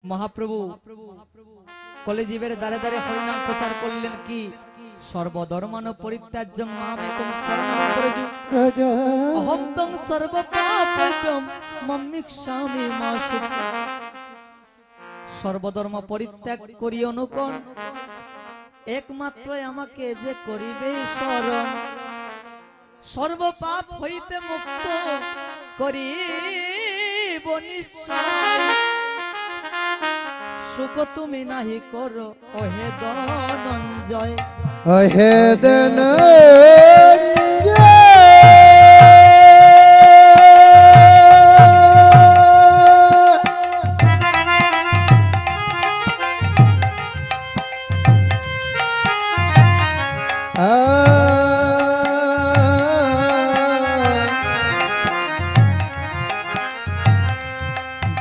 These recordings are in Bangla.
महाप्रभु कलिजीवेर दारे दारे हरिनाम प्रचार करलेन कि सर्वधर्मान परित्याज्यं मामेकं शरणं व्रज अहं तं सर्वपापेभ्यं मम्मिक्षामि मा शुचि। सर्वधर्म परित्याग करि अनुकरण एकमात्र आमाके जे करिबे शरण सर्वपाप हইতে मुक्त करिब निश्चय। सुख तुमी नाहि करो ओहे धनंजय ओहे धनंजय।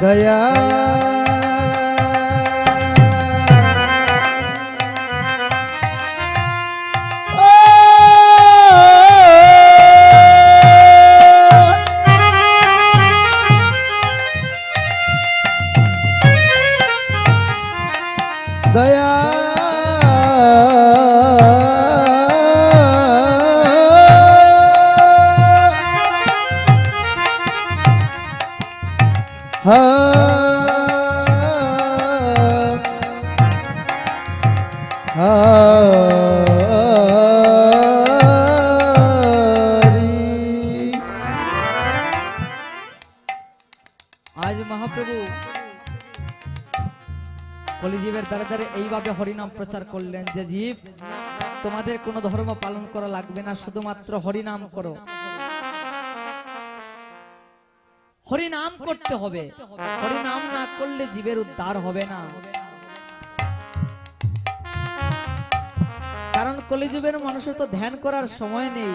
दया दया आज महाप्रभु कलिजीवेर दारे दारे এইভাবে হরিনাম প্রচার করলেন যে জীব তোমাদের কোনো ধর্ম পালন করা লাগবে না, শুধুমাত্র হরিনাম করো। হরিনাম করতে হবে, হরিনাম না করলে জীবের উদ্ধার হবে না। কারণ কলিযুগের মানুষের তো ধ্যান করার সময় নেই।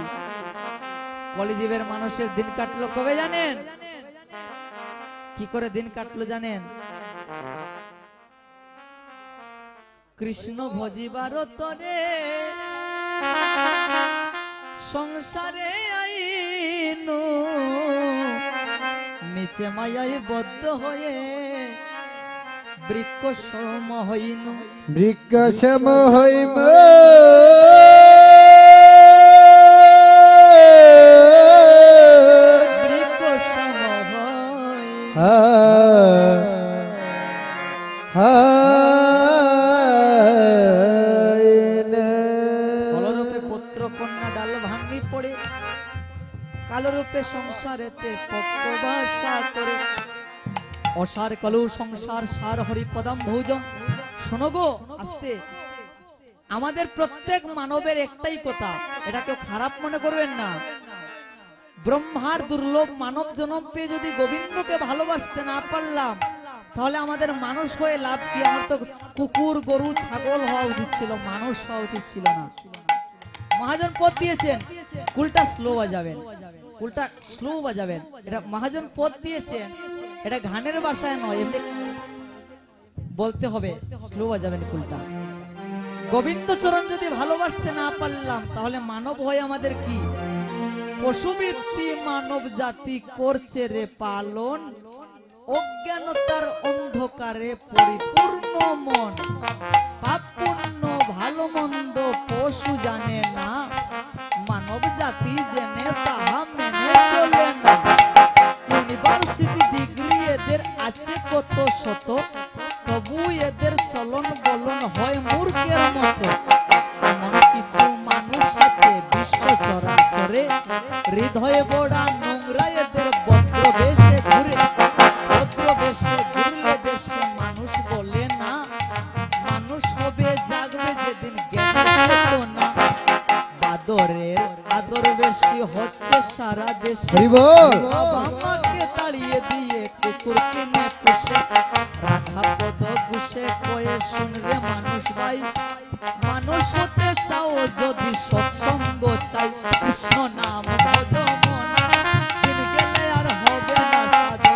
কলিযুগের মানুষের দিন কাটলো কবে জানেন? কি করে দিন কাটলো জানেন? কৃষ্ণ ভজিবার তরে সংসারে আইনু নিচে মায়ায় বদ্ধ হয়ে বৃক্ষ সম হইনু বৃক্ষ সম হইম বৃক্ষ সম হইম ফলরূপে পুত্র কন্যা ডাল ভাঙ্গি পড়ে কালরূপে সংসারেতে পক্কবাসা করে অসার কলু সংসার সার হরিপদম ভোজম। শোনো গো আস্তে, আমাদের প্রত্যেক মানবের একটাই কথা, এটা কেউ খারাপ মনে করবেন না। ব্রহ্মার দুর্লভ মানব জন্ম পেয়ে যদি গোবিন্দকে ভালোবাসতে না পারলাম তাহলে আমাদের মানুষ হয়ে লাভ কি? আমার তো কুকুর গরু ছাগল হওয়া উচিত ছিল, মানুষ হওয়া উচিত ছিল না। মহাজন পদ দিয়েছেন, কুলটা স্লো বাজাবেন, কুলটা স্লো বাজাবেন। এটা মহাজন পদ দিয়েছেন, এটা গানের ভাষায় নয়, এমনি বলতে হবে, স্লো বাজাবেন কুলটা। গোবিন্দ চরণ যদি ভালোবাসতে না পারলাম তাহলে মানব হয়ে আমাদের কি? পশুবৃত্তি মানব জাতি করছে রে পালন, অজ্ঞানতার অন্ধকারে পরিপূর্ণ মন। পাপ পুণ্য ভালো মন্দ পশু জানে না, মানব জাতি জেনে তাহা মেনে চলে না। ইউনিভার্সিটি ডিগ্রি এদের আছে কত শত, তবু এদের চলন বলন হয় মূর্খের মতো। এমন কিছু মানুষ আছে বিশ্ব চরাচরে, হৃদয়ে বড়া নোংরা এদের ভদ্র বেশে ঘুরে। ভদ্র বেশে ঘুরলে দেশে মানুষ বলে না, মানুষ হবে জাগবে যেদিন জ্ঞানের চেতনা। বাদরের আদর বেশি হচ্ছে সারা দেশে, বাবা মাকে তাড়িয়ে দিয়ে কুকুর কিনে পুষে। রাধা পদ গুছে কয়ে শুনরে মানুষ ভাই, মানুষ হতে চাও যদি সৎসঙ্গ চাই, কৃষ্ণ নাম ভজ মন, দিন গেলে আর হবে না সাধন।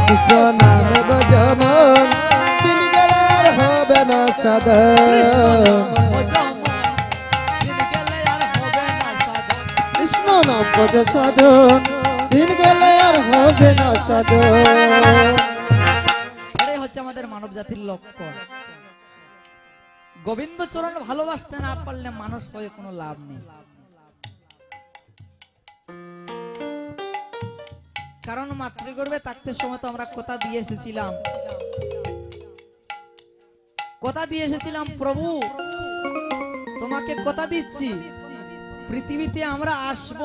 কৃষ্ণ নাম ভজ মন, দিন গেলে আর হবে না সাধন। কৃষ্ণ নাম ভজ সাধন, দিন গেলে আর হবে না সাধন। আমাদের মানব জাতির লক্ষণ। গোবিন্দ চরণ ভালোবাসতে না পারলে মানুষ হয়ে কোনো লাভ নেই। কারণ মাতৃগর্ভে থাকতে সময় তো আমরা কথা দিয়ে এসেছিলাম প্রভু তোমাকে কথা দিচ্ছি, পৃথিবীতে আমরা আসব,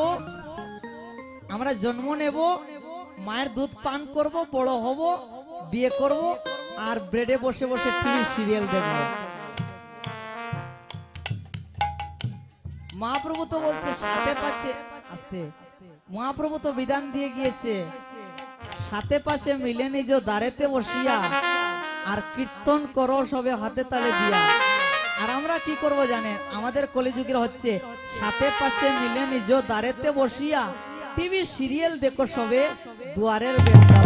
আমরা জন্ম নেব, মায়ের দুধ পান করব, বড় হব, বিয়ে করব, আর ব্রেডে বসে বসে টিভি সিরিয়াল দেখব। মহাপ্রভু তো বলছে সাথে পাচ্ছে, আস্তে মহাপ্রভু তো বিধান দিয়ে গিয়েছে, সাথে পাচ্ছে মিলে নিজ দাঁড়েতে বসিয়া, আর কীর্তন করো সবে হাতে তালে দিয়া। আর আমরা কি করব জানেন, আমাদের কলিযুগের হচ্ছে সাথে পাচ্ছে মিলে নিজ দাঁড়েতে বসিয়া, টিভি সিরিয়াল দেখো সবে দুয়ারের বেন্দা।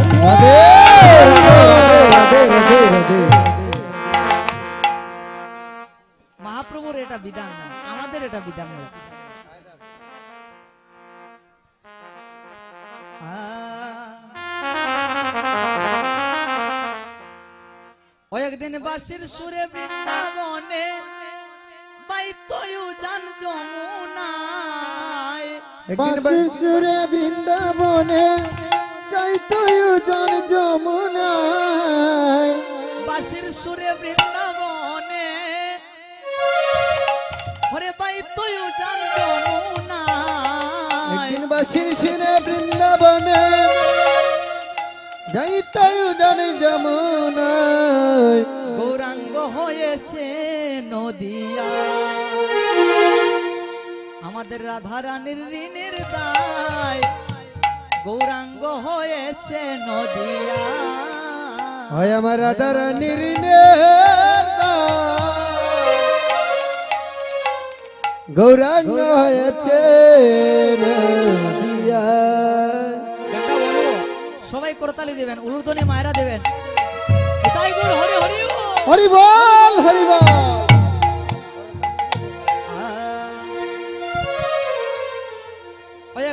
মহাপ্রভুর এটা বিধান না, আমাদের এটা বিধান হয়েছে। একদিন বাঁশির সুরে বৃন্দাবনে বাইতয়ু জান যমুনায়, বাঁশির সুরে বৃন্দাবনে গাইতয়ু জান যমুনায়, বাঁশির সুরে বৃন্দাবনে হরে বাইতয়ু জান যমুনায়। একদিন বাঁশির সুরে বৃন্দাবনে গাইতয়ু জান যমুনায়, গৌরাঙ্গ হয়েছে নদিয়া, আমাদের রাধা রানীর ঋণের দায়, গৌরাঙ্গ হয়েছে নদিয়া। হয় আমার রাধা রানীর ঋণের দায়, গৌরাঙ্গ হয়েছে নদিয়া। গানটা বলবো, সবাই করতালি দেবেন, উলুধ্বনি মায়েরা দেবেন। তাই গুর হরি হরি হরি বল হরি বল।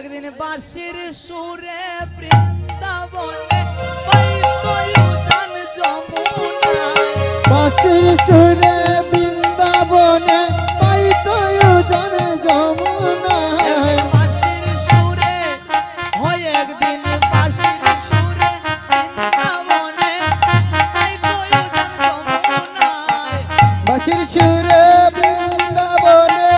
একদিন বাঁশির সুরে বৃন্দাবনে বাইতয়ু জান যমুনায়, বাঁশির সুরে বৃন্দাবনে বাইতয়ু জান যমুনায়, বাঁশির সুরে হয় একদিন বাঁশির সুরে বৃন্দাবনে বাইতয়ু জান যমুনায়। বাঁশির সুরে বৃন্দাবনে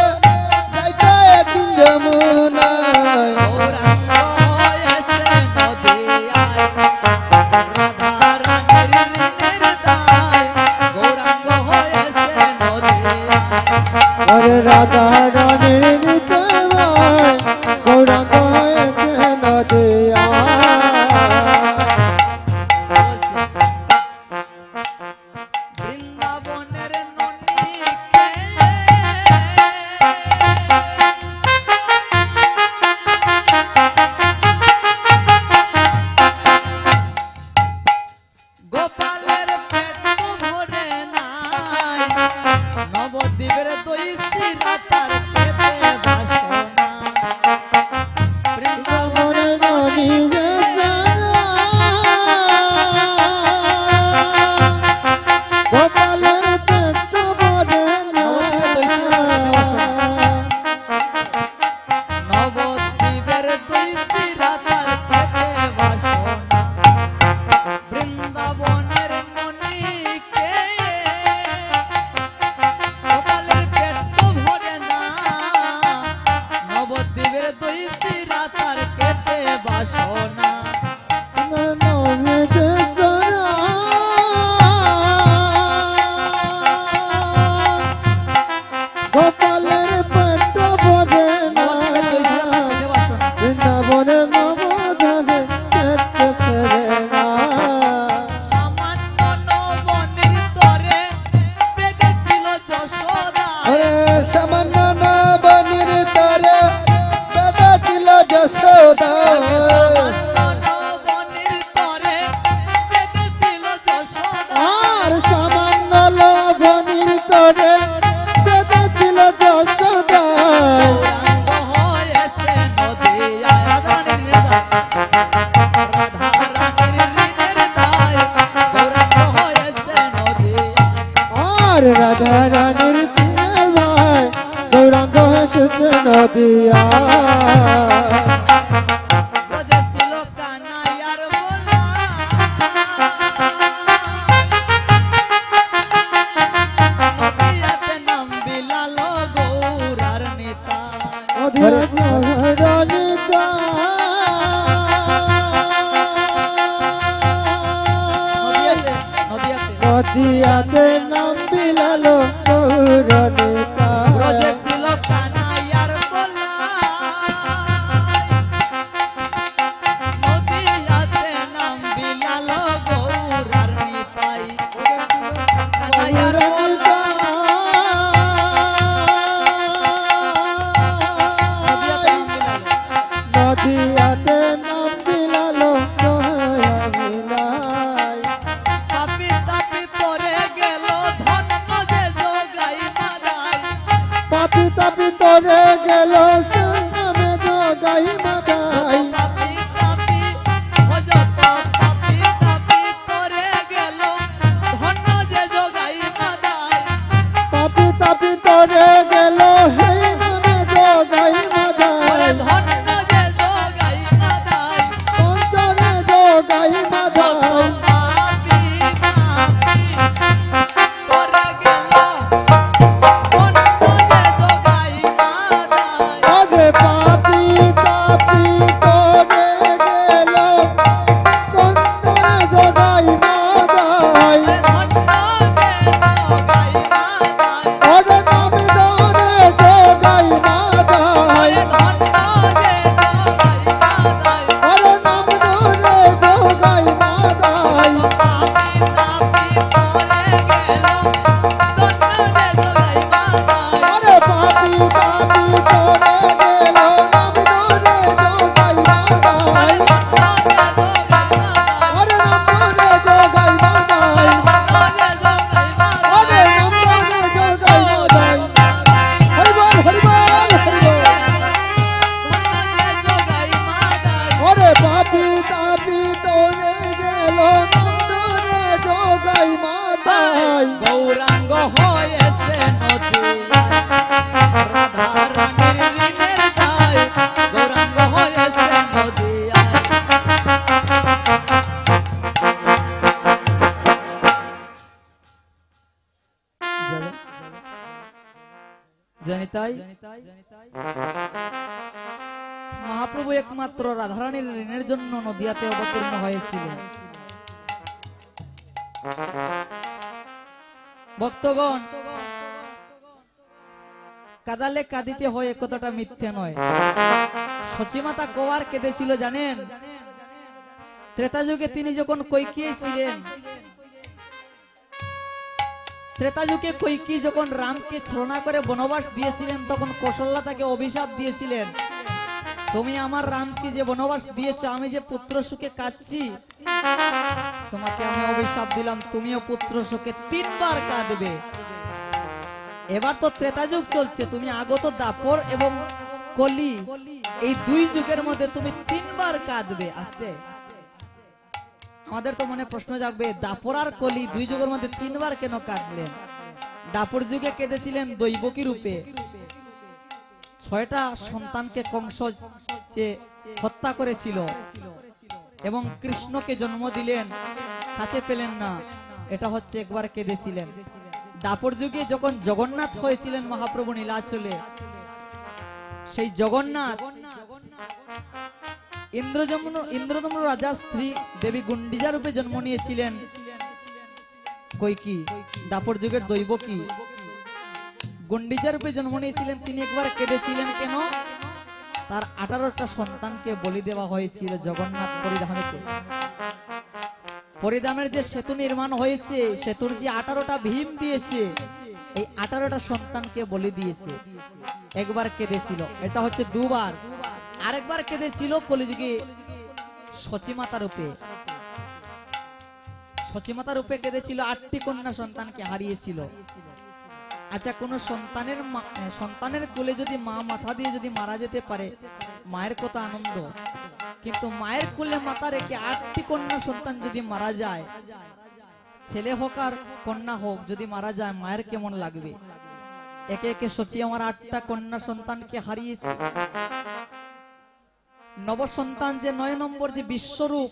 গাইতয়ু একদিন যমুনায়, গৌরাঙ্গ হয়েছে নদিয়ায়, রাধা রানীর ঋণের দায়, গৌরাঙ্গ হয়েছে নদিয়ায়। ওরে রাধা রানীর হৃদয় গৌরাঙ্গ হয়েছে নদিয়া। বলছে, বৃন্দাবনের ননীকে গোপালের পেট ভরে নাই, নবদ্বীপের দই চিরা তার পেটে বাসনা। বৃন্দাবনের ননী যে সারা, গোপালের পেট ভরে না। নবদ্বীপের দই চিরা তার পেটে বাসনা। বৃন্দাবনের ননীকে গোপালের পেট ভরে না, নবদ্বীপের দই চিরা তার পেটে বাসনা। ননী যে সারা, গোপালের পেট ভরে না। নবদ্বীপের দই চিরা তার পেটে বাসনা। বৃন্দাবনের নবজানে পেট সেরে না। সামান্য নবনীর তরে বেঁধেছিল যশোদা, ওরে সামান্য নবনীর তরে বেটা ছিল যশোদা। সামান্য নবনীর তরে বেঁধেছিল যশোদা। আর সামান্য লবণীর তরে বেটা ছিল যশোদা। গৌরাঙ্গ হয়েছে নদিয়ায়, রাধা রানীর দায়, রাধা রানীর ঋণের দায়, গৌরাঙ্গ হয়েছে আরে রাধা রানীর প্রিয় ভাই গৌরাঙ্গ এসেছে নদিয়া ব্রজে ছিল কানাইয়ার গোলা নদিয়াতে নাম বিলালো গৌরার নেতা নদিয়াতে নাম বিলালো গৌরনেতা ব্রজে ছিল কানাইয়ার গোলা নদিয়াতে নাম বিলালো গৌরার নিতাই কানাইয়ার গোলা নদিয়াতে নাম বিলালো গৌরনেতাই তাপি তাপি করে গেল ধন্য যে যোগাই মারাই পাপি তাপি তোরে গেল নামে যোগাই মাদাই তাপি তাপি ভজত তাপি তাপি করে গেল ধন্য যে যোগাই মারাই পাপি তাপি তোরে গেল হে নামে যোগাই ওরে মাদাই ধন্য যে যোগাই মারাই পঞ্চরে যোগাই যত মাদাই পাপি তাপি করে গেল ধন্য যে যোগাই মারাই ওরে পাপি তাপি তোরে গেল পঞ্চরে যোগাই মাদাই ওরে নামে ধরে যোগাই মাদাই ওরে নাম ধরে যোগাই মাদাই ওরে পাপি তাপি তোরে গেল নাম ধরে যোগাই মাদাই ওরে নাম ধরে যোগাই মাদাই ওরে নাম ধরে যোগাই মাদাই হরিবল হরিবল ওরে পাপি তাপি তোরে গেল নাম ধরে যোগাই মাদাই গৌরাঙ্গ হয়েছে নদী রাধা রানীর ঋণের দায় গৌরাঙ্গ হয়েছে নদী জানি তাই মহাপ্রভু একমাত্র রাধারানীর ঋণের জন্য নদিয়াতে অবতীর্ণ হয়েছিল। ভক্তগণ, কাদালে কাঁদিতে হয় একথাটা মিথ্যে নয়। সচিমাতা কবার কেঁদেছিল জানেন? ত্রেতা যুগে তিনি যখন কৈকেয়ী ছিলেন, ত্রেতা যুগে কৈকেয়ী যখন রামকে ছলনা করে বনবাস দিয়েছিলেন, তখন কৌশল্যা তাকে অভিশাপ দিয়েছিলেন, তুমি আমার রামকে যে বনবাস দিয়েছো, আমি যে পুত্র সুখে কাঁদছি, তোমাকে আমি অভিশাপ দিলাম, তুমিও পুত্র সুখে 3 বার কাঁদবে। এবার তো ত্রেতা যুগ চলছে, তুমি আগত দাপর এবং কলি, এই 2 যুগের মধ্যে তুমি 3 বার কাঁদবে। আসতে আমাদের তো মনে প্রশ্ন জাগবে, দাপর আর কলি 2 যুগের মধ্যে 3 বার কেন কাঁদলেন? দাপর যুগে কেঁদেছিলেন দৈবকী রূপে, 6টা সন্তানকে কংস যে হত্যা করেছিল এবং কৃষ্ণকে জন্ম দিলেন, কাছে পেলেন না, এটা হচ্ছে একবার কেঁদেছিলেন। দাপর যুগে যখন জগন্নাথ হয়েছিলেন মহাপ্রভু নীলাচলে, সেই জগন্নাথ ইন্দ্রদম্ন রাজা স্ত্রী দেবী গুন্ডিজা রূপে জন্ম নিয়েছিলেন কৈকেয়ী। দাপর যুগের দৈবকী গুন্ডিজা রূপে জন্ম নিয়েছিলেন, তিনি একবার কেঁদেছিলেন কেন? তার 18টা সন্তানকে বলি দেওয়া হয়েছিল জগন্নাথ পরিধামেতে। পরিধামের যে সেতু নির্মাণ হয়েছে, সেতুর যে 18টা ভীম দিয়েছে, এই 18টা সন্তানকে বলি দিয়েছে। একবার কেঁদেছিল, এটা হচ্ছে 2 বার। আরেকবার কেঁদেছিল কলিযুগে সচিমাতা রূপে। সচিমাতা রূপে কেঁদেছিল, 8টি কন্যা সন্তানকে হারিয়েছিল। আচ্ছা, কোন সন্তানের কোলে যদি মা মাথা দিয়ে যদি মারা যেতে পারে, মায়ের কত আনন্দ, কিন্তু মায়ের কোলে মাথা রেখে 8টি কন্যা সন্তান যদি মারা যায়, ছেলে হোক আর কন্যা হোক, যদি মারা যায় মায়ের কেমন লাগবে। একে একে সচি আমার 8টা কন্যা সন্তানকে হারিয়েছি। নব সন্তান যে 9 নম্বর যে বিশ্বরূপ,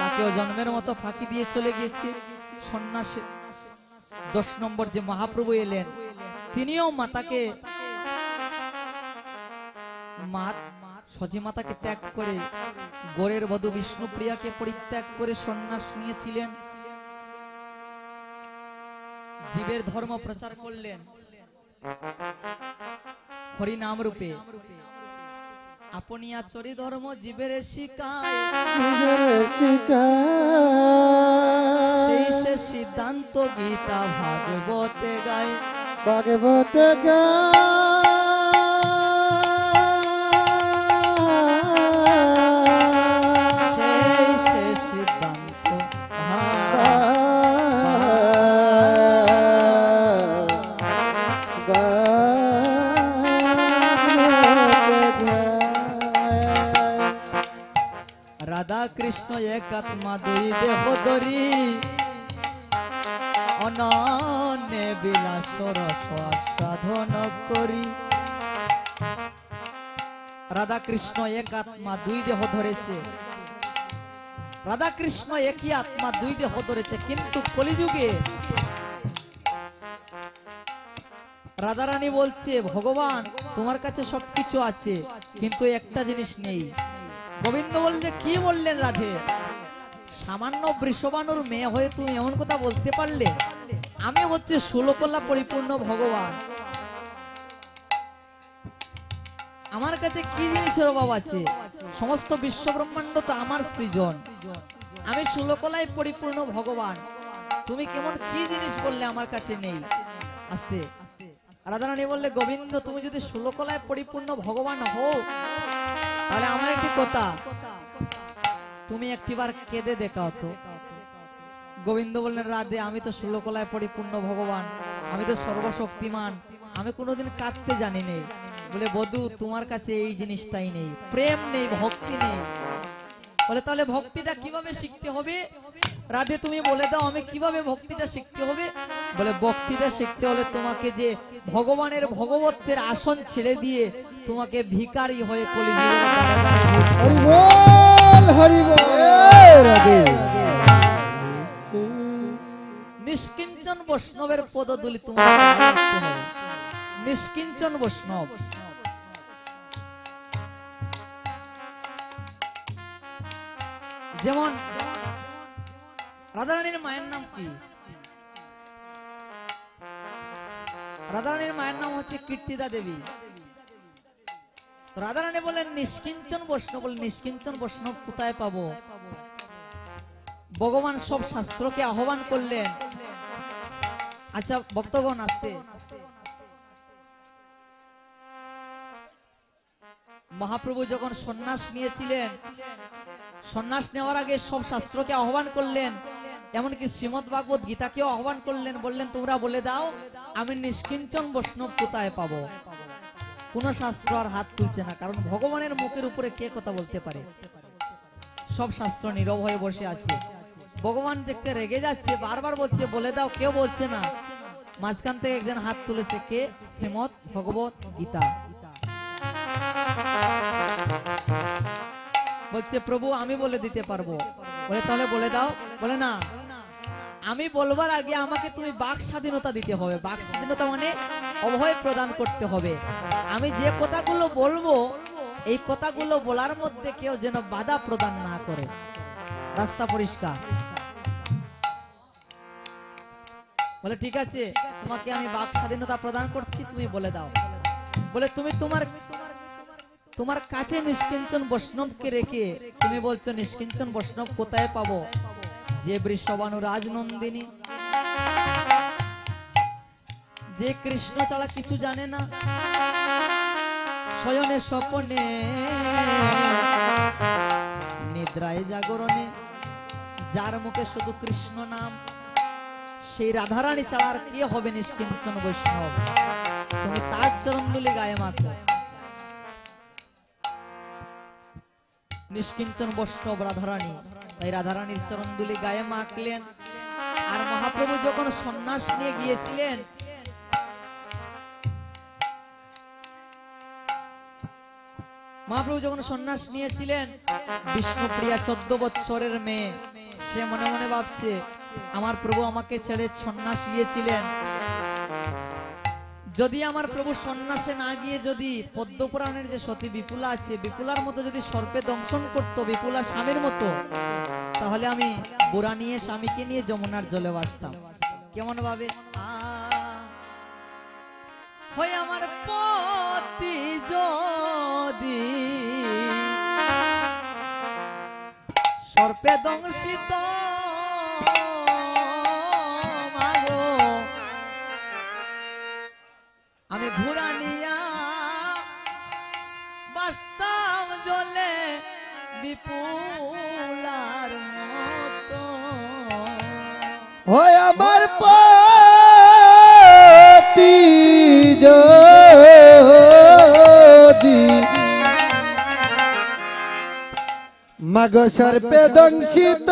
তাকেও জন্মের মতো ফাঁকি দিয়ে চলে গিয়েছে সন্ন্যাসী। 10 নম্বর যে মহাপ্রভু এলেন, তিনিও মাতাকে সচি মাতাকে ত্যাগ করে গোরের বধূ বিষ্ণুপ্রিয়াকে পরিত্যাগ করে সন্ন্যাস নিয়েছিলেন। জীবের ধর্ম প্রচার করলেন হরি নাম রূপে। আপনি আচরি ধর্ম জীবের শিকায়, সেই সে সিদ্ধান্ত গীতা ভাগবতে গায়। ভাগবতে সেই সে সিদ্ধান্ত রাধা কৃষ্ণ এক আত্মা দুই দেহ ধরি, অনন্যে বিলাস রস আস্বাদন করি। রাধা কৃষ্ণ এক আত্মা দুই দেহ ধরেছে, রাধা কৃষ্ণ একই আত্মা দুই দেহ ধরেছে, কিন্তু কলিযুগে রাধারানী বলছে ভগবান তোমার কাছে সবকিছু আছে, কিন্তু একটা জিনিস নেই। গোবিন্দ বললে কি বললেন রাধে? সামান্য বৃষবানুর মেয়ে হয়ে তুমি এমন কথা বলতে পারলে? আমি হচ্ছে ষোলকলা পরিপূর্ণ ভগবান, আমার কাছে কি জিনিসের অভাব আছে? সমস্ত বিশ্ব ব্রহ্মাণ্ড তো আমার সৃজন, আমি ষোলকলায় পরিপূর্ণ ভগবান, তুমি কেমন কি জিনিস বললে আমার কাছে নেই? আস্তে রাধারানী বললে গোবিন্দ তুমি যদি ষোলকলায় পরিপূর্ণ ভগবান হও, তাহলে আমার একটি কথা, তুমি একটিবার কেঁদে দেখাও তো। গোবিন্দ বললেন রাধে আমি তো ষোলকলায় পরিপূর্ণ ভগবান, আমি তো সর্বশক্তিমান, আমি কোনোদিন কাঁদতে জানি নেই। বলে বধূ তোমার কাছে এই জিনিসটাই নেই, প্রেম নেই, ভক্তি নেই। বলে তাহলে ভক্তিটা কিভাবে শিখতে হবে? রাধে তুমি বলে দাও আমি কিভাবে ভক্তিটা শিখতে হবে? বলে ভক্তিটা শিখতে হলে তোমাকে যে ভগবানের ভগবতের আসন ছেড়ে দিয়ে তোমাকে ভিখারি হয়ে কলিযুগের দ্বারে দ্বারে হরি বল হরি বল। নিষ্কিঞ্চন বৈষ্ণবের পদধূলি তোমাকে গায়ে রাখতে হবে। নিষ্কিঞ্চন বৈষ্ণব, যেমন রাধারানীর মায়ের নাম কি? রাধারানীর মায়ের নাম হচ্ছে কীর্তিদা দেবী। রাধারানী বলেন নিষ্কিঞ্চন বৈষ্ণব। বলে নিষ্কিঞ্চন বৈষ্ণব কোথায় পাবো? ভগবান সব শাস্ত্রকে আহ্বান করলেন। আচ্ছা ভক্তগণ আসতে, মহাপ্রভু যখন সন্ন্যাস নিয়েছিলেন, সন্ন্যাস নেওয়ার আগে সব শাস্ত্রকে আহ্বান করলেন, এমনকি শ্রীমদ ভাগবত গীতাকেও আহ্বান করলেন। বললেন তোমরা বলে দাও আমি নিষ্কিঞ্চন বৈষ্ণব কোথায় পাবো? কোন শাস্ত্র আর হাত তুলছে না, কারণ ভগবানের মুখের উপরে কে কথা বলতে পারে? সব শাস্ত্র নীরব হয়ে বসে আছে। ভগবান দেখতে রেগে যাচ্ছে, বারবার বলছে বলে দাও, কেউ বলছে না। মাঝখান থেকে একজন হাত তুলেছে, কে? শ্রীমদ ভগবত গীতা। বলছে প্রভু আমি বলে দিতে পারবো। বলে তাহলে বলে দাও। বলে না, আমি বলবার আগে আমাকে তুমি বাক স্বাধীনতা দিতে হবে। বাক স্বাধীনতা মানে অভয় প্রদান করতে হবে। আমি যে কথাগুলো বলবো এই কথাগুলো বলার মধ্যে কেউ যেন বাধা প্রদান না করে। রাস্তা পরিষ্কার। বলে ঠিক আছে তোমাকে আমি বাক স্বাধীনতা প্রদান করছি, তুমি বলে দাও। বলে তুমি তোমার কাছে নিষ্কিঞ্চন বৈষ্ণবকে রেখে তুমি বলছো নিষ্কিঞ্চন বৈষ্ণব কোথায় পাবো? যে বৃষবানু রাজনন্দিনী, যে কৃষ্ণ ছাড়া কিছু জানে না, শয়নে স্বপনে নিদ্রায় জাগরণে, যার মুখে শুধু কৃষ্ণ নাম, সেই রাধারানী ছাড়া আর কে হবে নিষ্কিঞ্চন বৈষ্ণব? তুমি তার চরণধুলি গায়ে মাখো। নিষ্কিঞ্চন বৈষ্ণব রাধারানী, তাই রাধারানীর চরণধুলি গায়ে মাখলেন। মহাপ্রভু যখন সন্ন্যাস নিয়ে গিয়েছিলেন, মহাপ্রভু যখন সন্ন্যাস নিয়েছিলেন, বিষ্ণুপ্রিয়া 14 বৎসরের মেয়ে, সে মনে মনে ভাবছে আমার প্রভু আমাকে ছেড়ে সন্ন্যাস নিয়েছিলেন, যদি আমার প্রভু সন্ন্যাসে না গিয়ে যদি পদ্মপুরাণের যে সতী বিপুলা আছে, বিপুলার মতো যদি সর্পে দংশন করত, বিপুলা স্বামীর মতো, তাহলে আমি বুড়া নিয়ে স্বামীকে নিয়ে যমুনার জলে ভাসতাম। কেমন ভাবে হয় আমার পতি যদি সর্পে দংশিত মাগো, আমি ভুরা নিয়া বাস্তাম জলে বিপুলার মতো। হয় আমার পতি যদি মাগ সর্পে দংশিত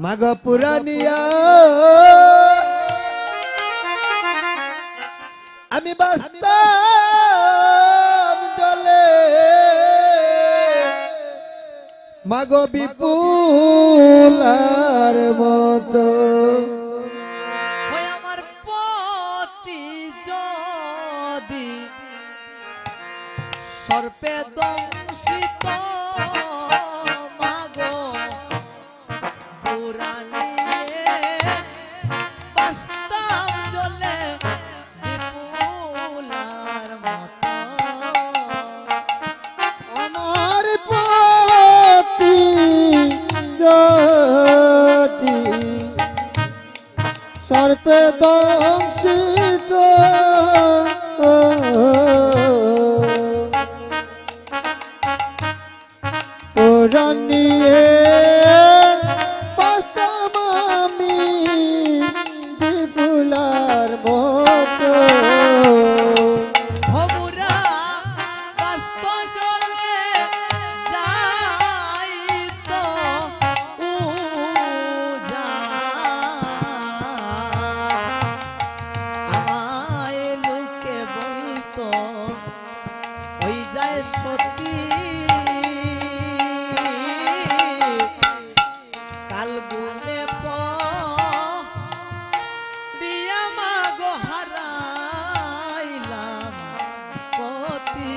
মাগ পুরানিয়া আমি বাস্তাম জলে মাগ বিপুলার মতো। হয় আমার পতি যদি সর্পে দংশিত মাগো, পুরানিয়ে বাস্তাম জলে বিপুলার মতো। আমার পতি যদি সর্পে দংশিত পুরানিয়ে বাস্তাম আমি বিপুলার মতো। ভবুরা বাস্ত জলে যাইতো আমায় লোকে বলতো ওই যায় সতী, কাল গুনে দিয়া মাগো হারাইলাম পতি।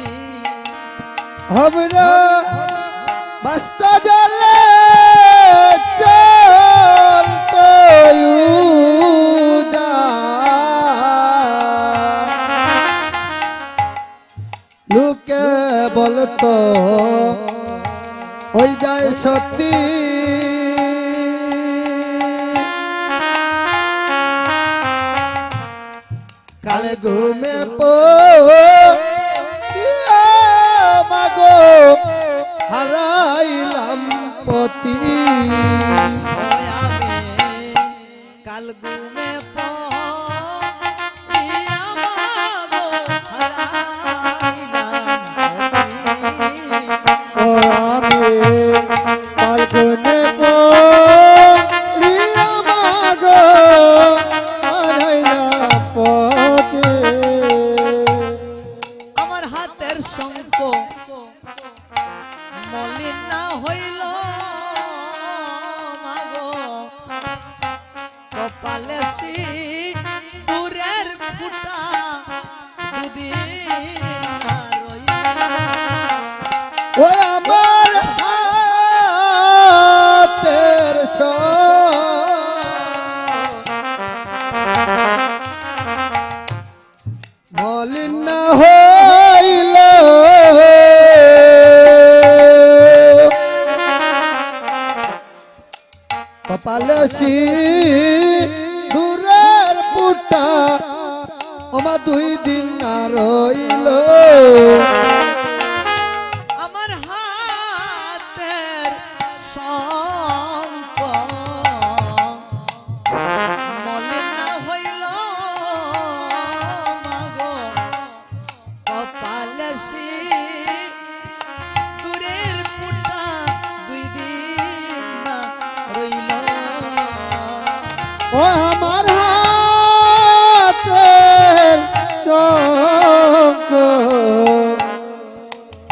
हमरा बस्ता जले चलते जा लुके बोलतो हो जाए सती काले घूमे पो মাগো হারাইলাম পতি। আমি কাল গুমে দিয়া মাগো হারাইলাম পতি। ও আমি কালগুনে পড়িয়া মাগো হারাইলাম পতি। আমার হাতের শঙ্খ মলিন না হইল মাগো, কপালে সিঁদুরের ফুটা দুদিন না রইল। ও আমার হাতের মলিন না হইল কপালে সিঁদুরের ফুটা আমার 2 দিন না রইল। আমার হাতের শঙ্খ মলিন না হইল মাগো, কপালে ও আমার হাতের শঙ্খ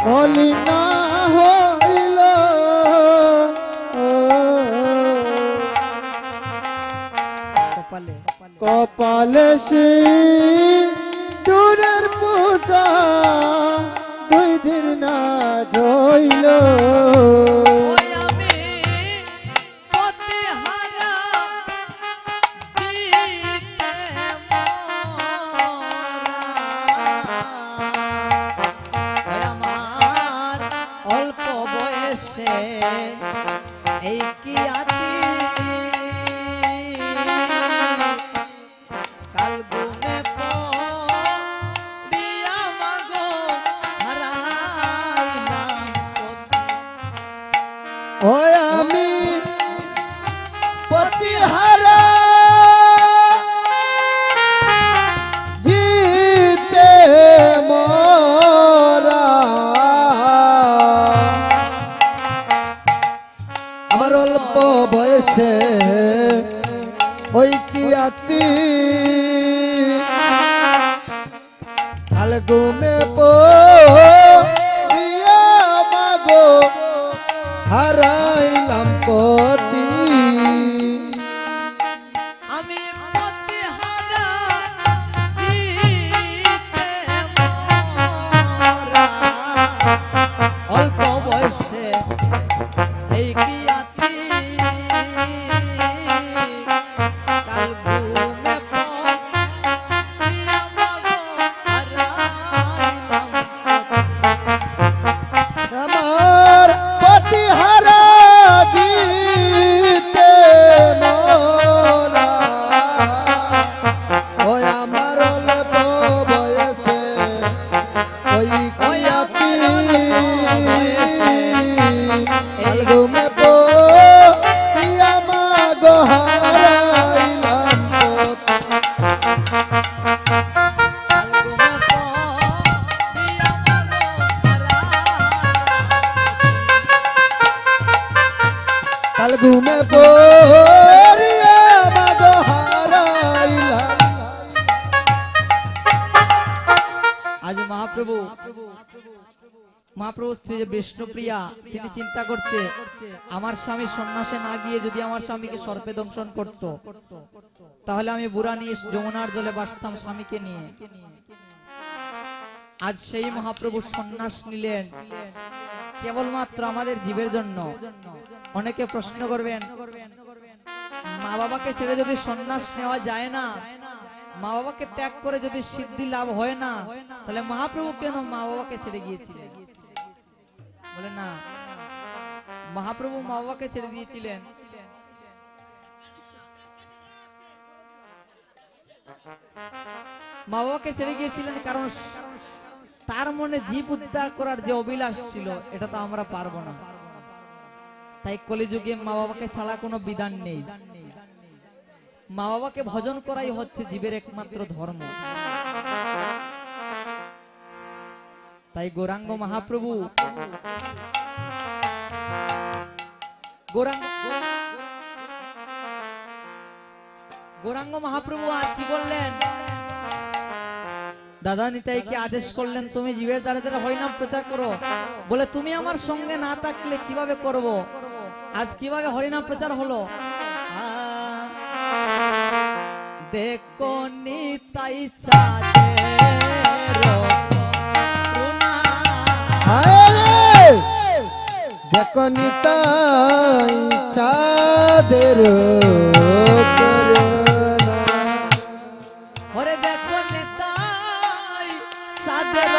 বলি না হইল কপালে কপালে দূরের ফোঁটা 2 দিন না রইল ওই আমি পথহারা দিতে মোরা। ওই আমার অল্প বয়সে এই কি আতি কাল গুনে পড়িয়া মাগো হারাইলাম ওই আমি পতিহারা দিতে মোরা আমার অল্প বয়সে ওই কি আতি কাল ঘুমে পড়িয়া মাগো হারাইলাম পতি আমি পথহারা দিতে মোরা। অল্প বয়সে এই কি আতি কাল ঘুমে পড়িয়া মাগো হারাইলাম আমার পতিহারা দিতে মোরা ওই আমার অল্প বয়সে ওই কি আলগুমে পড়িয়া মাগো হারাইলাম পতি কাল ঘুমে পড়িয়া মাগো হারাইলাম আজ মহাপ্রভু স্ত্রী যে বিষ্ণুপ্রিয়া তিনি চিন্তা করছে আমার স্বামী সন্ন্যাসে না গিয়ে যদি আমার স্বামীকে সর্পে দংশন করত তাহলে আমি বুড়া নিয়ে যমুনার জলে বাসতাম স্বামীকে নিয়ে। আজ সেই মহাপ্রভু সন্ন্যাস নিলেন কেবলমাত্র আমাদের জীবের জন্য। অনেকে প্রশ্ন করবেন মা বাবাকে ছেড়ে যদি সন্ন্যাস নেওয়া যায় না, মা বাবাকে ত্যাগ করে যদি সিদ্ধি লাভ হয় না, তাহলে মহাপ্রভু কেন মা বাবাকে ছেড়ে গিয়েছিলেন? বলে না, মহাপ্রভু মা বাবাকে ছেড়ে দিয়েছিলেন মা বাবাকে ছেড়ে গিয়েছিলেন কারণ তার মনে জীব উদ্ধার করার যে অভিলাষ ছিল এটা তো আমরা পারবো না। তাই কলিযুগে মা বাবাকে ছাড়া কোনো বিধান নেই। মা বাবাকে ভজন করাই হচ্ছে জীবের একমাত্র ধর্ম। তাই গৌরাঙ্গ মহাপ্রভু গৌরাঙ্গ মহাপ্রভু আজ কি বললেন? দাদা নিতাইকে আদেশ করলেন তুমি জীবের দ্বারা দ্বারা হরিনাম প্রচার করো। বলে তুমি আমার সঙ্গে না থাকলে কিভাবে করব? আজ কিভাবে হরিনাম প্রচার হলো? দেখো নিতাই চাঁদের করুণা। দেখো নিতাই চাঁদের করুণা। ওরে দেখো নিতাই চাঁদের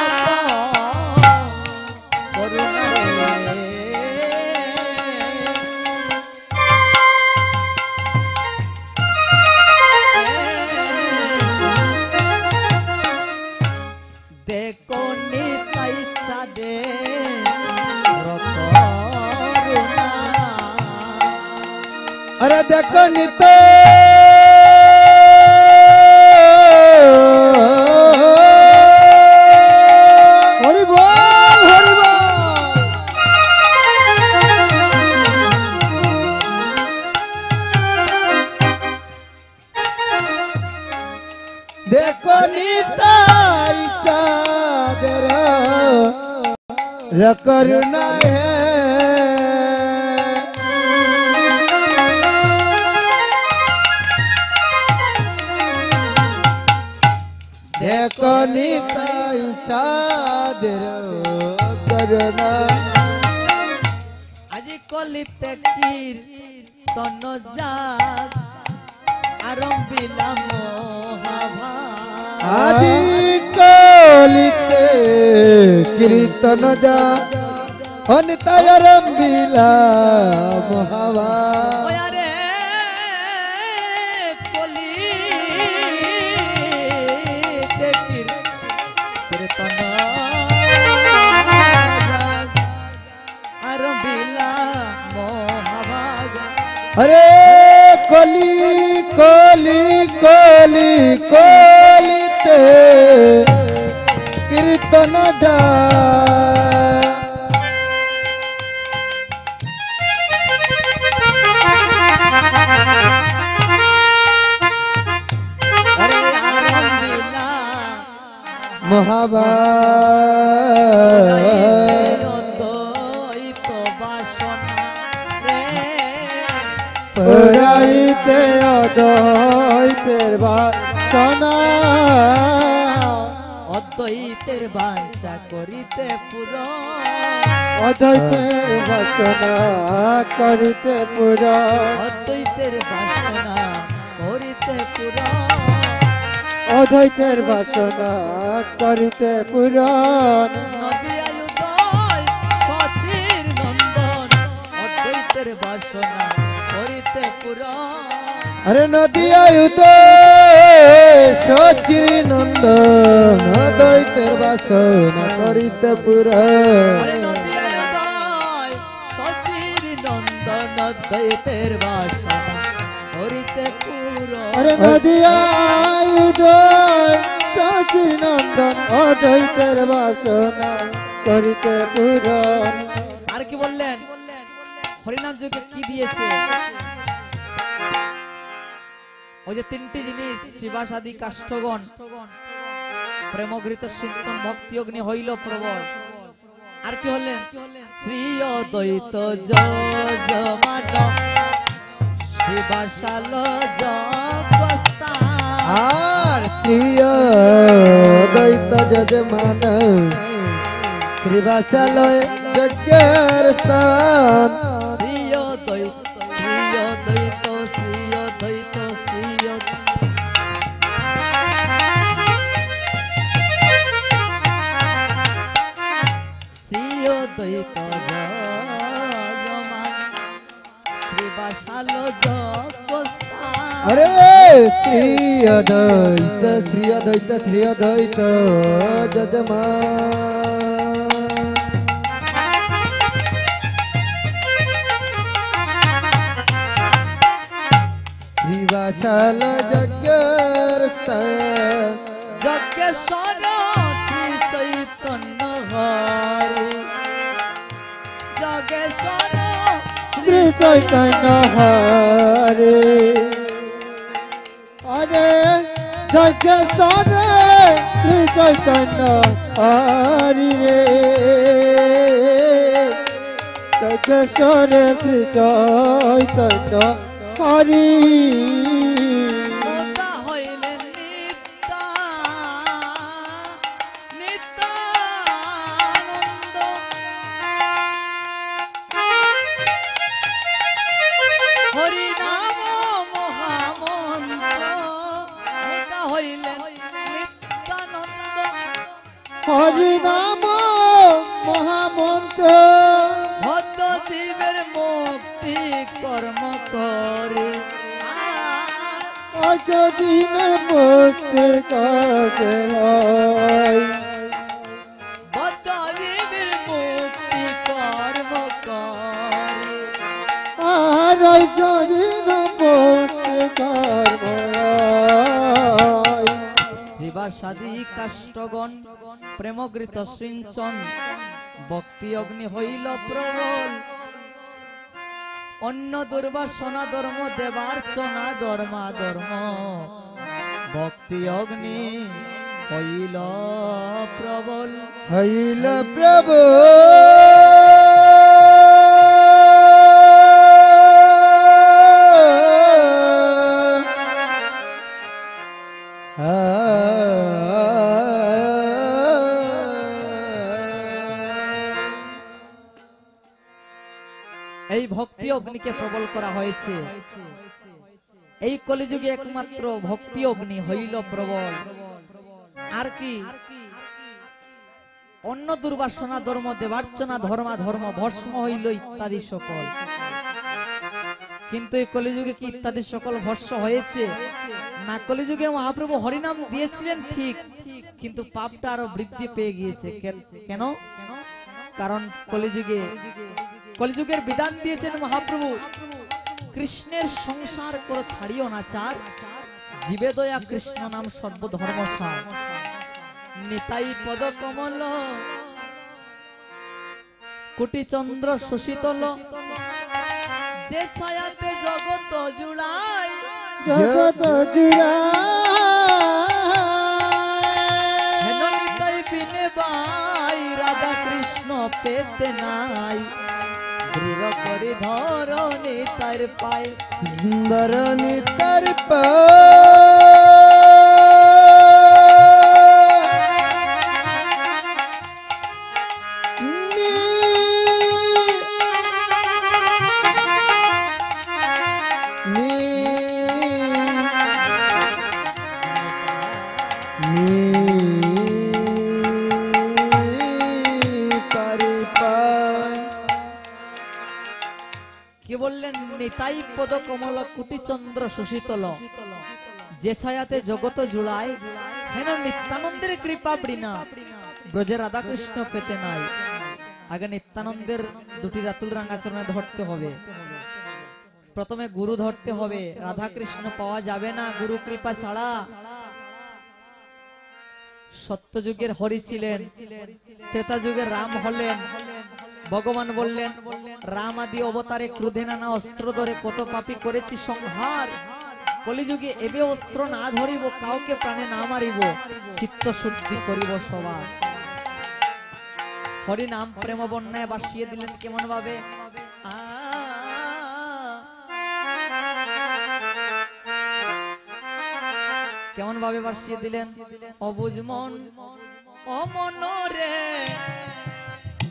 করুণা রে। দেখো নিতাই চাঁদের করুণা। अरे देखो नितो हरि बोल हरि बोल। रकरुणा है देखो निताई चादर करुणा আজি কলিতে কীর্তন যাগ আরম্ভিলা মহাভাগ आदि कलिते कीर्तन जा अनितायरम बिला महावा ওয়ারে কলিতে কীর্তন যাগ আরম্ভিলা মহাভাগ अरे कली कली कली कलिते कीर्तन जा আরে আরম্ভিলা महावा অদ্বৈত বাসনা রে पुराइते अद्वैतेर बासना অদ্বৈতের বাঞ্ছা করিতে পুরো अद्वैतेर बासना करिते पुरा অদ্বৈতের বাসনা করিতে পুরো अद्वैतेर बासना करिते पुराण নদী আয়ুদয় সচির নন্দন অদ্বৈতের বাসনা করিতে পুরো अरे नदी आयुध सचिरी नंदन अद्वैतेर बासना करिते पुराण আরে নদী আয়ুদয় সচির নন্দন অদ্বৈতের বাসনা করিতে পুরো अरे नदी आयुध सचिरी नंदन अद्वैतेर बासना करिते पुराण আর কি বললেন হরিনাম যোগে কি দিয়েছে ওই যে তিনটি জিনিস শিবাসাদি কাষ্ঠগণ প্রেমগৃত চিন্তন ভক্তি অগ্নি হইল প্রবল আর কি হলেন শ্রী অদ্বৈত যজমান শিবাসাল জগস্তা आर प्रिय द्वैत जजमान श्रीवासालय यज्ञर स्थान শ্রী অদ্বৈত শ্রী অদ্বৈত শ্রী অদ্বৈত শ্রী অদ্বৈত যজমান শ্রীবাসাল জগস্তা अरे श्री अद्वैत श्री अद्वैत श्री अद्वैत जजमान श्रीवासाल यज्ञर स्थान যজ্ঞেশ্বর শ্রী চৈতন্য হরে যজ্ঞেশ্বর श्री चैतन्य हरे अरे यज्ञेश्वर श्री चैतन्य हरि रे यज्ञेश्वर श्री चैतन्य हरि মোতা হইলেন নিত্যানন্দ হরি নাম মহামন্ত্র মোতা হইলেন নিত্যানন্দ हरि नाम महामंत्र ভদ্র জীবের মুক্তি কর্ম করে आज दिन पुष्टि करते रही ভদ্র জীবের মুক্তি কর্ম করে আর দিন পুষ্টি কর্ম শিবাসাদি কাষ্টগণ প্রেমগৃত সিঞ্চন ভক্তি অগ্নি হইল প্রবল অন্য দুর্বাসনা ধর্ম দেবার্চনা ধর্মা ধর্ম ভক্তি অগ্নি হইল প্রবল হইল প্রভু এই ভক্তি অগ্নিকে প্রবল করা হয়েছে। এই কলিযুগে একমাত্র ভক্তি অগ্নি হইল প্রবল। আর কি অন্য দুর্বাসনা ধর্ম দেবার্চনা ধর্মা ধর্ম ভস্ম হইল ইত্যাদি সকল, কিন্তু এই কলিযুগে কি ইত্যাদি সকল ভস্ম হয়েছে না? কলিযুগে মহাপ্রভু হরিনাম দিয়েছিলেন ঠিক, কিন্তু পাপটা আরো বৃদ্ধি পেয়ে গিয়েছে। কেন? কারণ কলিযুগের বিধান দিয়েছেন মহাপ্রভু, কৃষ্ণের সংসার করে ছাড়িও না চার, জীবে দয়া কৃষ্ণ নাম সর্বধর্ম সার। নিতাই পদ কমল কোটি চন্দ্র শশীতল, যে ছায়াতে জগত জুড়াই জগত হেন নিতাই বিনে বাই রাধা কৃষ্ণ পেতে নাই, দৃঢ় করে ধরণী তার পায় ধরণী তার কি বললেন? নিতাই পদ কমল কোটি চন্দ্র শশীতল, যে ছায়াতে জগত জুড়ায় হেন নিত্যানন্দের কৃপা বৃণা ব্রজে রাধা কৃষ্ণ পেতে নাই। আগে নিত্যানন্দের দুটি রাতুল রাঙ্গাচরণে ধরতে হবে, প্রথমে গুরু ধরতে হবে। রাধা কৃষ্ণ পাওয়া যাবে না গুরু কৃপা ছাড়া। সত্যযুগের হরি ছিলেন, ত্রেতা যুগের রাম হলেন। ভগবান বললেন, রাম আদি অবতারে ক্রোধে নানা অস্ত্র ধরে কত পাপী করেছি সংহার। কলিযুগে এবে অস্ত্র না ধরিব, কাউকে প্রাণে না মারিব, চিত্ত শুদ্ধি করিব সবার। হরি নাম প্রেম বন্যায় বাসিয়ে দিলেন কেমন ভাবে? কেমন ভাবে বাসিয়ে দিলেন? অবুঝ মন অমন রে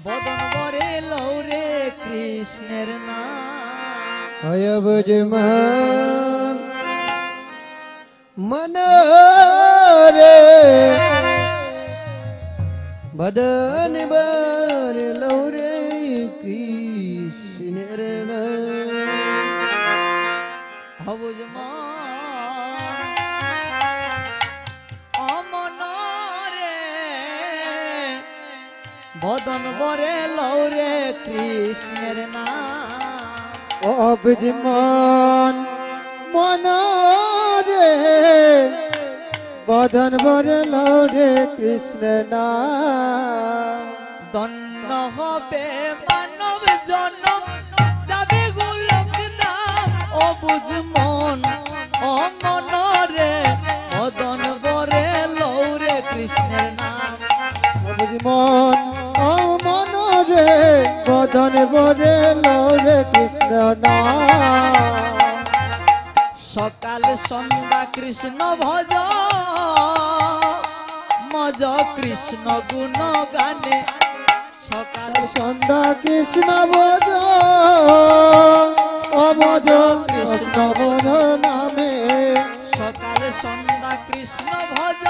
বদন বরে লৌরে কৃষ্ণের নাম। অবুঝ মন রে বদন বরে লৌরে কৃষ্ণের নাম। অবুঝ বদন বরে লৌরে কৃষ্ণের নাম। অবুঝ মন রে বদন বরে লৌরে কৃষ্ণের নাম। দণ্ড হবে মানব জনম, যাবে গোলক ধাম। অবুঝ মন অমন রে বদন বরে লৌরে কৃষ্ণের নাম। অবুঝ মন অমন রে বদন বরে লৌরে কৃষ্ণ নাম। সকাল সন্ধ্যা কৃষ্ণ ভজ, মজ কৃষ্ণ গুণ গানে। সকাল সন্ধ্যা কৃষ্ণ ভজ, অমজ কৃষ্ণ ভজ নামে। সকাল সন্ধ্যা কৃষ্ণ ভজ,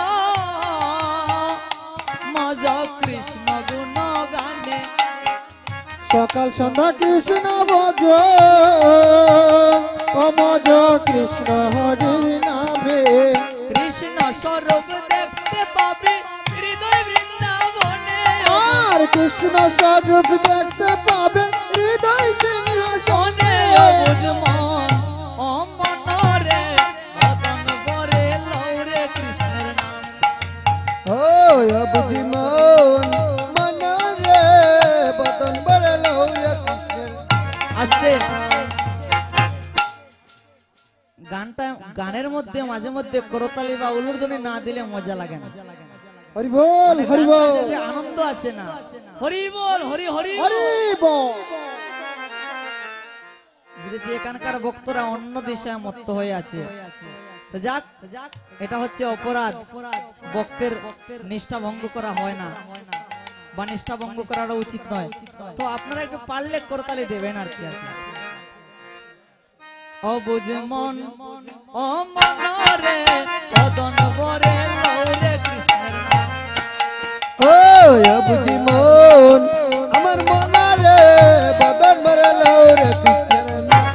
মজ কৃষ্ণ গুণ গানে। সকাল সন্ধ্যা কৃষ্ণ ভজ, অমজ কৃষ্ণ হরি নামে। কৃষ্ণ স্বরূপ দেখতে পাবে হৃদয় বৃন্দাবনে। আর কৃষ্ণ স্বরূপ দেখতে পাবে হৃদয় সিংহাসনে। অবুঝ মন অমন রে বদন বরে লৌরে কৃষ্ণের নাম। ও অবুঝ মন রে বদন বরে লৌরে কৃষ্ণের। আস্তে গানের মধ্যে মাঝে মধ্যে করতালি বা উলুধ্বনি না দিলে মজা লাগে না। হরি বল মানে হরি গান বল গাইতে যে আনন্দ আছে না, হরি বল হরি হরি বল। হরি বল। বুঝেছি এখানকার ভক্তরা অন্য দিশায় মত্ত হয়ে আছে। তো যাক, এটা হচ্ছে অপরাধ, ভক্তের নিষ্ঠা ভঙ্গ করা হয় না বা নিষ্ঠা ভঙ্গ করাটা উচিত নয়। তো আপনারা একটু পারলে করতালি দেবেন আর কি। অবুঝ মন ও মনরে কদন বরে লৌরে কৃষ্ণের নাম। ও বুঝি মন আমার মনারে বদন মরলো রে কৃষ্ণের নাম।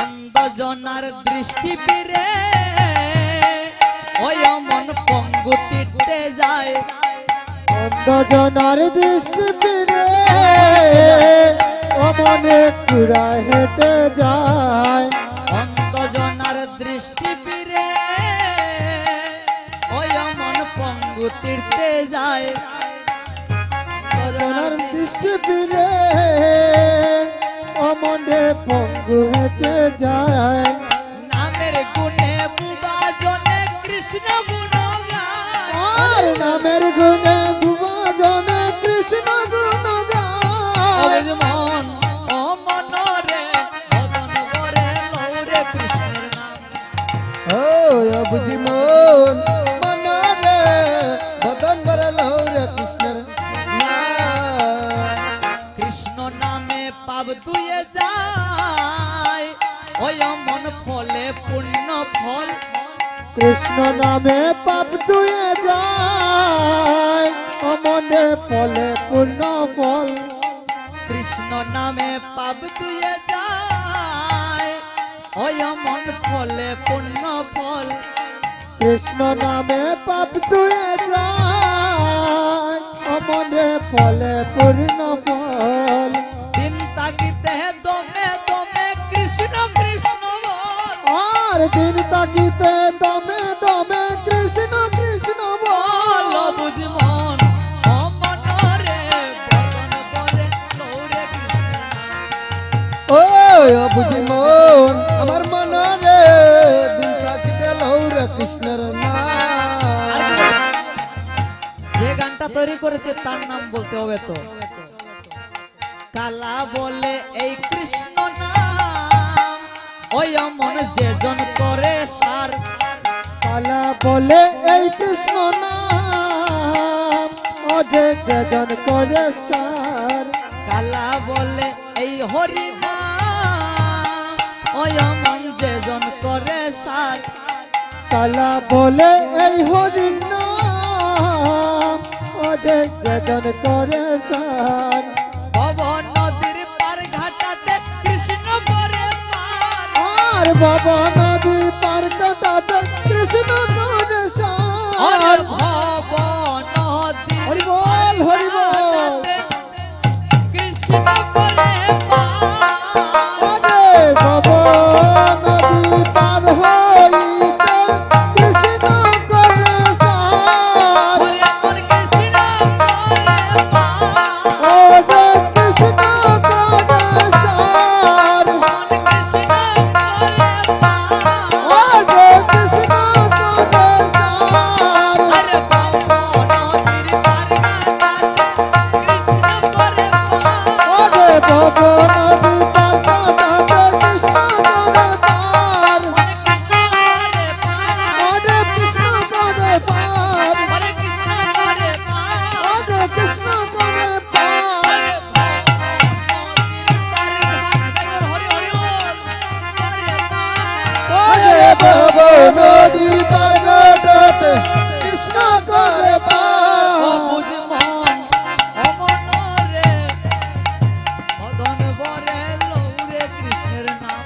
অন্ধজনার দৃষ্টি ফিরে ওই মন পঙ্গুতিতে যায়। অন্ধজনার দৃষ্টি ফিরে ও মনে কুড়া হেঁটে যায়। অন্ধজনার দৃষ্টি ফিরে ওই মন পঙ্গুতিতে যায়। অন্ধজনার দৃষ্টি ফিরে ও মনে পঙ্গু হেঁটে যায়। নামের গুণে বুবা জনে কৃষ্ণ গুণ গায়। আর নামের গুণে বুবা জনে কৃষ্ণ গুণ গায়। অবুঝ মন ও মনরে কদন বরে লৌরে কৃষ্ণের নাম। ও বুঝি মন মনারে বদন মরলো রে কৃষ্ণের নাম। কৃষ্ণ নামে পাপ দুয়ে যায় ওই মন ফলে পুণ্য ফল। কৃষ্ণ নামে পাপ ধুয়ে যায় ও মনে ফলে পূর্ণ ফল। কৃষ্ণ নামে পাপ দুয়ে যায় ওই মন ফলে পুণ্য ফল। কৃষ্ণ নামে পাপ ধুয়ে যায় ও মনে ফলে পূর্ণ ফল। দিন তাকিতে দমে দমে কৃষ্ণ কৃষ্ণ বল। আর দিন তাকিতে দমে দমে কৃষ্ণ কৃষ্ণ বল বল। বুঝ মন ও মনরে বদন বরে লৌরে কৃষ্ণের নাম। ও বুঝি মন আমার মনারে দিন থাকিতে লৌরে কৃষ্ণের আর নাম। কি বলে? যে গানটা তৈরি করেছে তার নাম বলতে হবে তো। কালা বলে এই কৃষ্ণ নাম ওই মন যেজন করে সার। কালা বলে এই কৃষ্ণ নাম ওদের যেজন করে সার। কালা বলে এই হরি নাম ওই মন যেজন করে সার। কালা বলে এই হরি নাম ওদের যেজন করে সার। ভব নদীর পার ঘাটাতে কৃষ্ণ করে পার। আর বাবা নদী পার কাটাতে কৃষ্ণ করে আরে সার। ভব নদীর হরি বল হরি বল। ঘাটাতে কৃষ্ণ করে পার। আরে বাবা নদী পার হইতে কৃষ্ণ করে সার। ওরে মন কৃষ্ণ করে পার। ওরে কৃষ্ণ করে সার। মন কৃষ্ণ করে পার। ওরে কৃষ্ণ করে সার। আরে ভব নদীর পার ঘাটাতে কৃষ্ণ করে পার। ওরে বাবা নদী পার কাটাতে কৃষ্ণ করে পার। মন কৃষ্ণ করে পার। ওরে কৃষ্ণ করে পার। হরে কৃষ্ণ করে পার। ওরে কৃষ্ণ করে পার। আরে ভব নদীর পার ঘাটাতে কৃষ্ণ করে ওরে বাবা নদী পার কাটাতে কৃষ্ণ করে পার। পার। অবুঝ মন অমনরে মদন বরে লৌরে কৃষ্ণের নাম।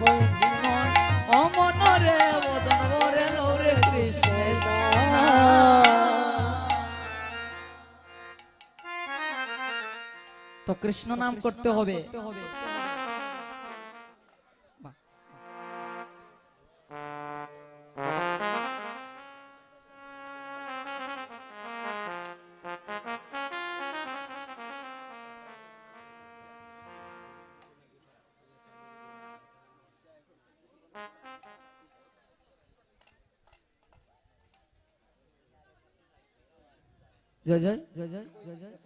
মন অমনরে মদন বরে লৌরে কৃষ্ণের নাম। তো কৃষ্ণ নাম করতে হবে। জয় জয় জয় জয় জয় জয়।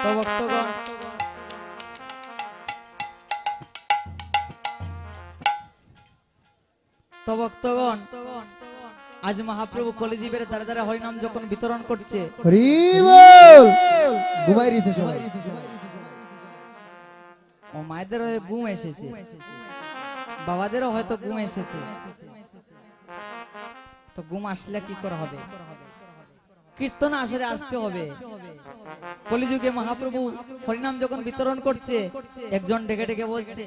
তো ভক্তগণ তো ভক্তগণ আজ মহাপ্রভু কলিজীবের দ্বারা দ্বারা হরিনাম যখন বিতরণ করছে, হরি বল ঘুমাই রইছে সবাই। ও মায়েদের হয়ে ঘুম এসেছে, বাবাদেরও হয়তো ঘুম এসেছে। তো ঘুম আসলে কি করা হবে? কীর্তন আসরে আসতে হবে। কলিযুগে মহাপ্রভু হরিনাম যখন বিতরণ করছে, একজন ডেকে ডেকে বলছে,